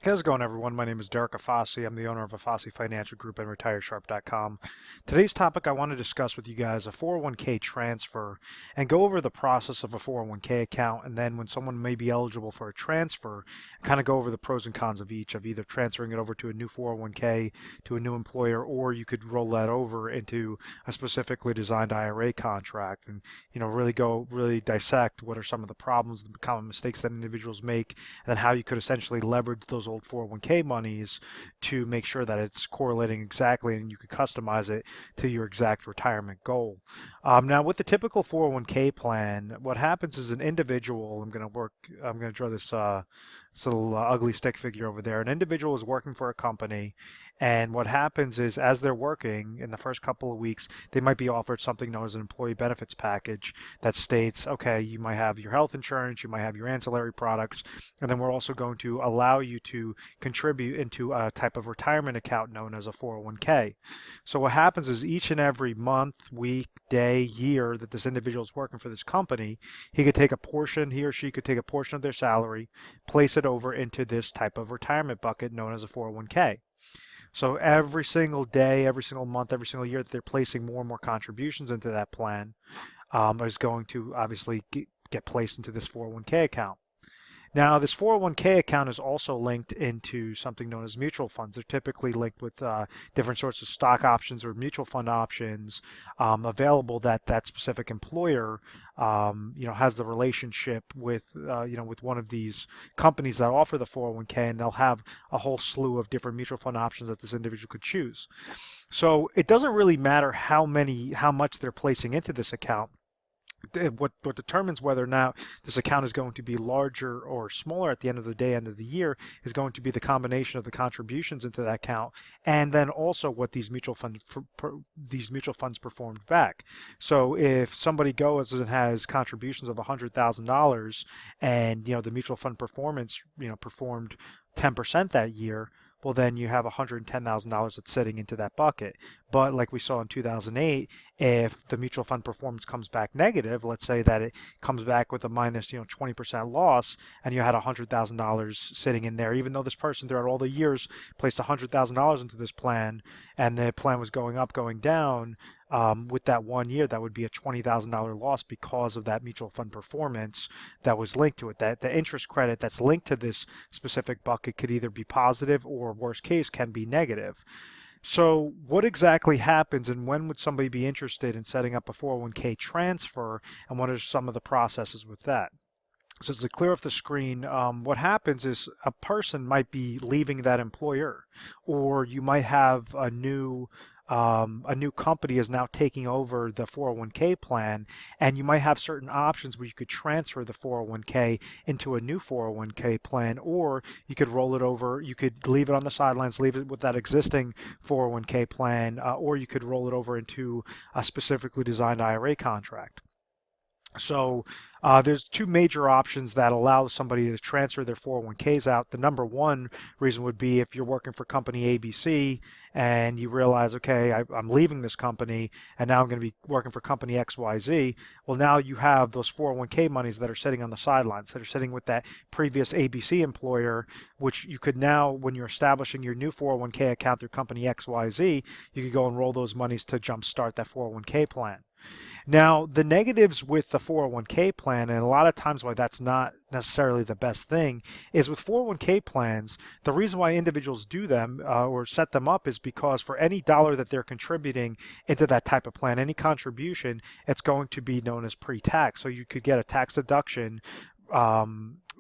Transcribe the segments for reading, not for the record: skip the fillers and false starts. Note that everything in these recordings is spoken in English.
How's it going, everyone? My name is Derek Afasi. I'm the owner of Afasi Financial Group and RetireSharp.com. Today's topic I want to discuss with you guys a 401k transfer and go over the process of a 401k account, and then when someone may be eligible for a transfer, kind of go over the pros and cons of each, of either transferring it over to a new 401k to a new employer, or you could roll that over into a specifically designed IRA contract, and really dissect what are some of the problems, the common mistakes that individuals make, and then how you could essentially leverage those old 401k monies to make sure that it's correlating exactly and you could customize it to your exact retirement goal. Now, with the typical 401k plan, what happens is an individual, I'm going to draw this little ugly stick figure over there. An individual is working for a company, and what happens is as they're working in the first couple of weeks, they might be offered something known as an employee benefits package that states, okay, you might have your health insurance, you might have your ancillary products, and then we're also going to allow you to contribute into a type of retirement account known as a 401k. So what happens is each and every month, week, day, year that this individual is working for this company, he or she could take a portion of their salary, place it over into this type of retirement bucket known as a 401k. So every single day, every single month, every single year that they're placing more and more contributions into that plan is going to obviously get placed into this 401k account. Now, this 401k account is also linked into something known as mutual funds. They're typically linked with different sorts of stock options or mutual fund options available that that specific employer, has the relationship with, with one of these companies that offer the 401k, and they'll have a whole slew of different mutual fund options that this individual could choose. So it doesn't really matter how much they're placing into this account. What determines whether or not this account is going to be larger or smaller at the end of the day, end of the year, is going to be the combination of the contributions into that account, and then also what these mutual funds performed back. So if somebody goes and has contributions of $100,000, and the mutual fund performance performed 10% that year, well, then you have $110,000 that's sitting into that bucket. But like we saw in 2008, if the mutual fund performance comes back negative, let's say that it comes back with a minus 20% loss, and you had $100,000 sitting in there, even though this person throughout all the years placed $100,000 into this plan, and the plan was going up, going down. With that 1 year, that would be a $20,000 loss because of that mutual fund performance that was linked to it. That the interest credit that's linked to this specific bucket could either be positive or, worst case, can be negative. So what exactly happens, and when would somebody be interested in setting up a 401k transfer, and what are some of the processes with that? So to clear off the screen, what happens is a person might be leaving that employer, or you might have a new company is now taking over the 401k plan, and you might have certain options where you could transfer the 401k into a new 401k plan, or you could roll it over, you could leave it on the sidelines, leave it with that existing 401k plan, or you could roll it over into a specifically designed IRA contract. So there's two major options that allow somebody to transfer their 401ks out. The number one reason would be if you're working for company ABC and you realize, okay, I'm leaving this company and now I'm going to be working for company XYZ. Well, now you have those 401k monies that are sitting on the sidelines, that are sitting with that previous ABC employer, which you could now, when you're establishing your new 401k account through company XYZ, you could go and roll those monies to jumpstart that 401k plan. Now, the negatives with the 401k plan, and a lot of times why that's not necessarily the best thing, is with 401k plans, the reason why individuals do them or set them up is because for any dollar that they're contributing into that type of plan, any contribution, it's going to be known as pre-tax. So you could get a tax deduction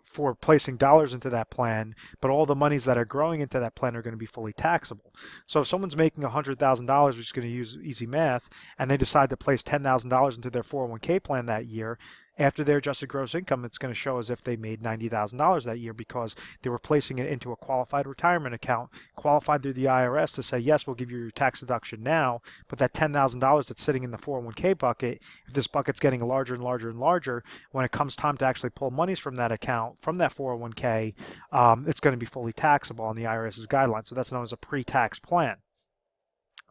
for placing dollars into that plan, but all the monies that are growing into that plan are going to be fully taxable. So if someone's making $100,000, we're just going to use easy math, and they decide to place $10,000 into their 401k plan that year, after their adjusted gross income, it's going to show as if they made $90,000 that year because they were placing it into a qualified retirement account, qualified through the IRS to say, yes, we'll give you your tax deduction now, but that $10,000 that's sitting in the 401k bucket, if this bucket's getting larger and larger and larger, when it comes time to actually pull monies from that account, from that 401k, it's going to be fully taxable on the IRS's guidelines. So that's known as a pre-tax plan.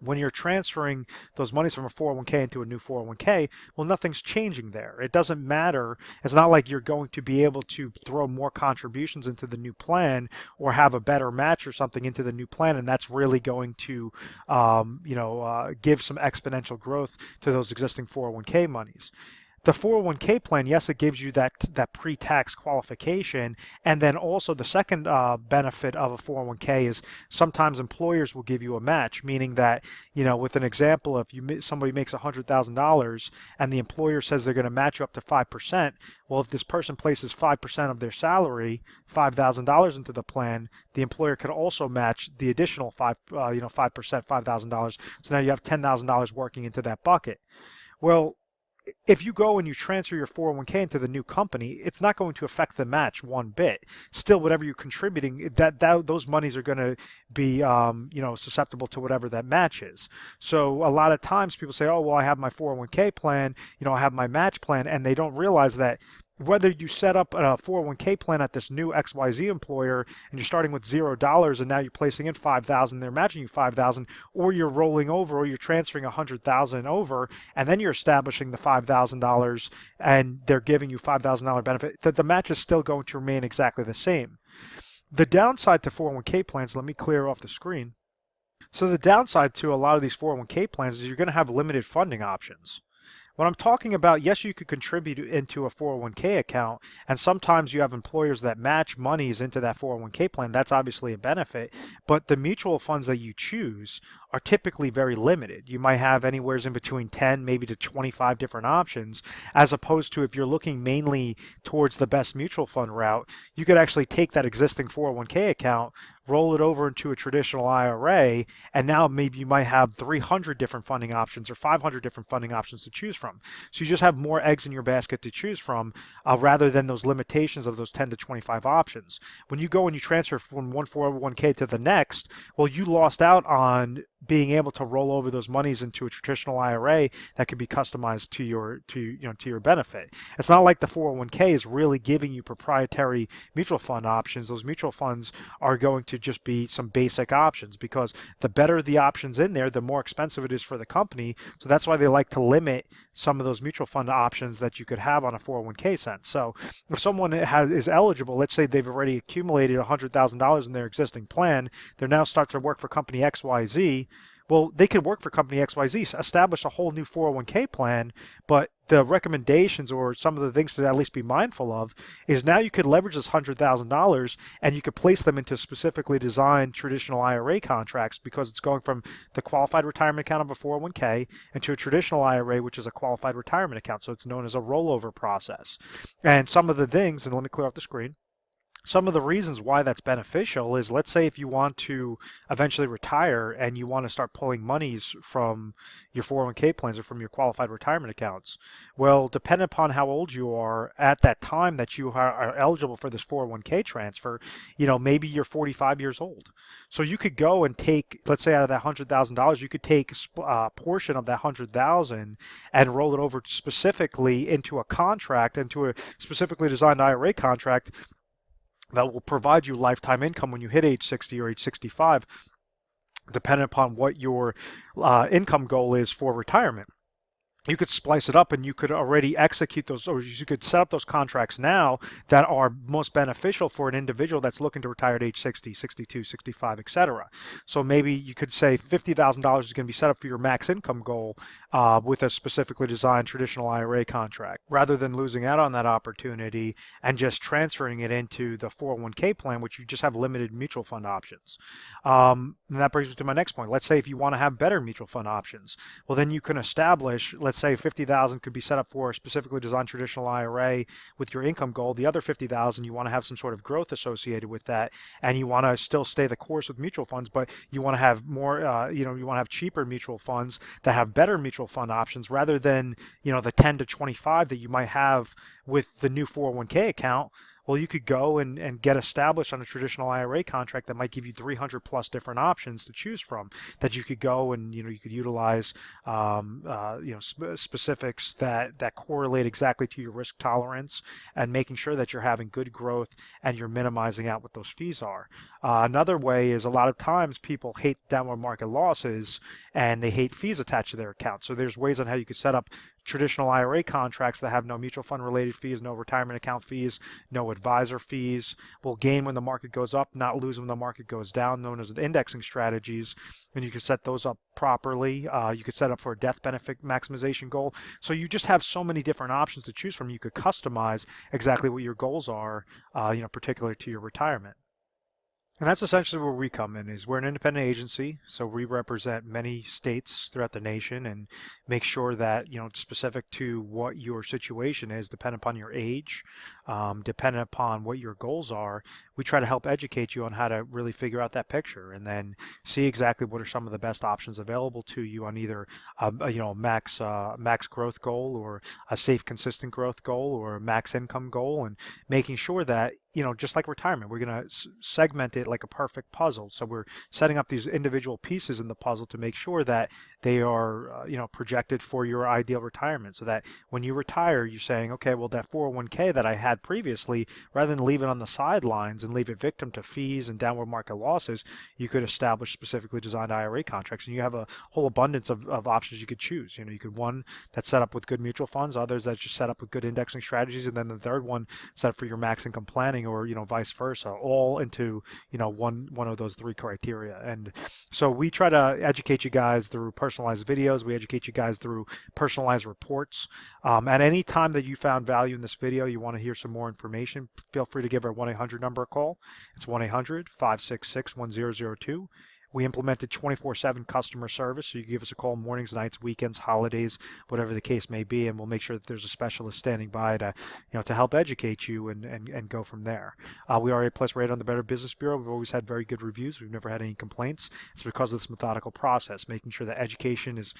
When you're transferring those monies from a 401k into a new 401k, well, nothing's changing there. It doesn't matter. It's not like you're going to be able to throw more contributions into the new plan or have a better match or something into the new plan, and that's really going to, give some exponential growth to those existing 401k monies. The 401k plan, yes, it gives you that pre-tax qualification, and then also the second benefit of a 401k is sometimes employers will give you a match, meaning that, with an example, if somebody makes $100,000 and the employer says they're going to match you up to 5%, well, if this person places 5% of their salary, $5,000 into the plan, the employer could also match the additional 5%, $5,000. So now you have $10,000 working into that bucket. Well, if you go and you transfer your 401k into the new company, it's not going to affect the match one bit. Still, whatever you're contributing, those monies are going to be, susceptible to whatever that match is. So a lot of times people say, oh, well, I have my 401k plan, I have my match plan, and they don't realize that whether you set up a 401k plan at this new XYZ employer and you're starting with $0 and now you're placing in $5,000, they're matching you $5,000, or you're rolling over or you're transferring $100,000 over and then you're establishing the $5,000 and they're giving you $5,000 benefit, the match is still going to remain exactly the same. The downside to 401k plans, let me clear off the screen. So the downside to a lot of these 401k plans is you're going to have limited funding options. When I'm talking about, yes, you could contribute into a 401k account, and sometimes you have employers that match monies into that 401k plan. That's obviously a benefit, but the mutual funds that you choose are typically very limited. You might have anywhere in between 10, maybe to 25 different options, as opposed to if you're looking mainly towards the best mutual fund route, you could actually take that existing 401k account, roll it over into a traditional IRA, and now maybe you might have 300 different funding options or 500 different funding options to choose from. So you just have more eggs in your basket to choose from rather than those limitations of those 10 to 25 options. When you go and you transfer from one 401k to the next, well, you lost out on being able to roll over those monies into a traditional IRA that could be customized to your benefit. It's not like the 401k is really giving you proprietary mutual fund options. Those mutual funds are going to just be some basic options because the better the options in there, the more expensive it is for the company. So that's why they like to limit some of those mutual fund options that you could have on a 401k sense. So if someone is eligible, let's say they've already accumulated $100,000 in their existing plan, they're now starting to work for company XYZ. Well, they could work for company XYZ, establish a whole new 401k plan, but the recommendations or some of the things to at least be mindful of is now you could leverage this $100,000 and you could place them into specifically designed traditional IRA contracts because it's going from the qualified retirement account of a 401k into a traditional IRA, which is a qualified retirement account. So it's known as a rollover process. And some of the things, and let me clear off the screen. Some of the reasons why that's beneficial is, let's say if you want to eventually retire and you want to start pulling monies from your 401k plans or from your qualified retirement accounts. Well, depending upon how old you are at that time that you are eligible for this 401k transfer, maybe you're 45 years old. So you could go and take, let's say out of that $100,000, you could take a portion of that $100,000 and roll it over specifically into a contract, into a specifically designed IRA contract that will provide you lifetime income when you hit age 60 or age 65, depending upon what your income goal is for retirement. You could splice it up and you could already execute those, or you could set up those contracts now that are most beneficial for an individual that's looking to retire at age 60, 62, 65, etc. So maybe you could say $50,000 is going to be set up for your max income goal with a specifically designed traditional IRA contract, rather than losing out on that opportunity and just transferring it into the 401k plan, which you just have limited mutual fund options. And that brings me to my next point. Let's say if you want to have better mutual fund options, well, then you can establish, let's say $50,000 could be set up for a specifically designed traditional IRA with your income goal. The other $50,000, you want to have some sort of growth associated with that, and you want to still stay the course with mutual funds, but you want to have more, you want to have cheaper mutual funds that have better mutual fund options rather than, the 10 to 25 that you might have with the new 401k account. Well, you could go and get established on a traditional IRA contract that might give you 300 plus different options to choose from, that you could go and, you could utilize, specifics that correlate exactly to your risk tolerance, and making sure that you're having good growth and you're minimizing out what those fees are. Another way is, a lot of times people hate downward market losses and they hate fees attached to their account. So there's ways on how you could set up traditional IRA contracts that have no mutual fund related fees, no retirement account fees, no advisor fees, will gain when the market goes up, not lose when the market goes down, known as indexing strategies. And you can set those up properly. You could set up for a death benefit maximization goal. So you just have so many different options to choose from. You could customize exactly what your goals are, particular to your retirement. And that's essentially where we come in. Is we're an independent agency, so we represent many states throughout the nation and make sure that, specific to what your situation is, depending upon your age, depending upon what your goals are, we try to help educate you on how to really figure out that picture, and then see exactly what are some of the best options available to you on either max growth goal, or a safe consistent growth goal, or a max income goal, and making sure that, just like retirement, we're going to segment it like a perfect puzzle. So we're setting up these individual pieces in the puzzle to make sure that they are, projected for your ideal retirement. So that when you retire, you're saying, okay, well, that 401k that I had previously, rather than leave it on the sidelines and leave it victim to fees and downward market losses, you could establish specifically designed IRA contracts, and you have a whole abundance of options you could choose. You could one that's set up with good mutual funds, others that's just set up with good indexing strategies, and then the third one set up for your max income planning, or vice versa, all into one of those three criteria. And so we try to educate you guys through personalized videos. We educate you guys through personalized reports. At any time that you found value in this video, you want to hear some more information, feel free to give our 1-800 number a call. It's 1-800-566-1002. We implemented 24/7 customer service, so you can give us a call mornings, nights, weekends, holidays, whatever the case may be, and we'll make sure that there's a specialist standing by to, to help educate you and go from there. We are A+ rated on the Better Business Bureau. We've always had very good reviews. We've never had any complaints. It's because of this methodical process, making sure that education is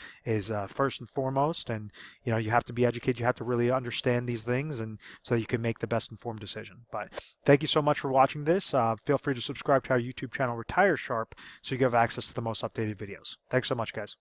first and foremost, and you have to be educated. You have to really understand these things, and so that you can make the best informed decision. But thank you so much for watching this. Feel free to subscribe to our YouTube channel, Retire Sharp, so you have access to the most updated videos. Thanks so much, guys.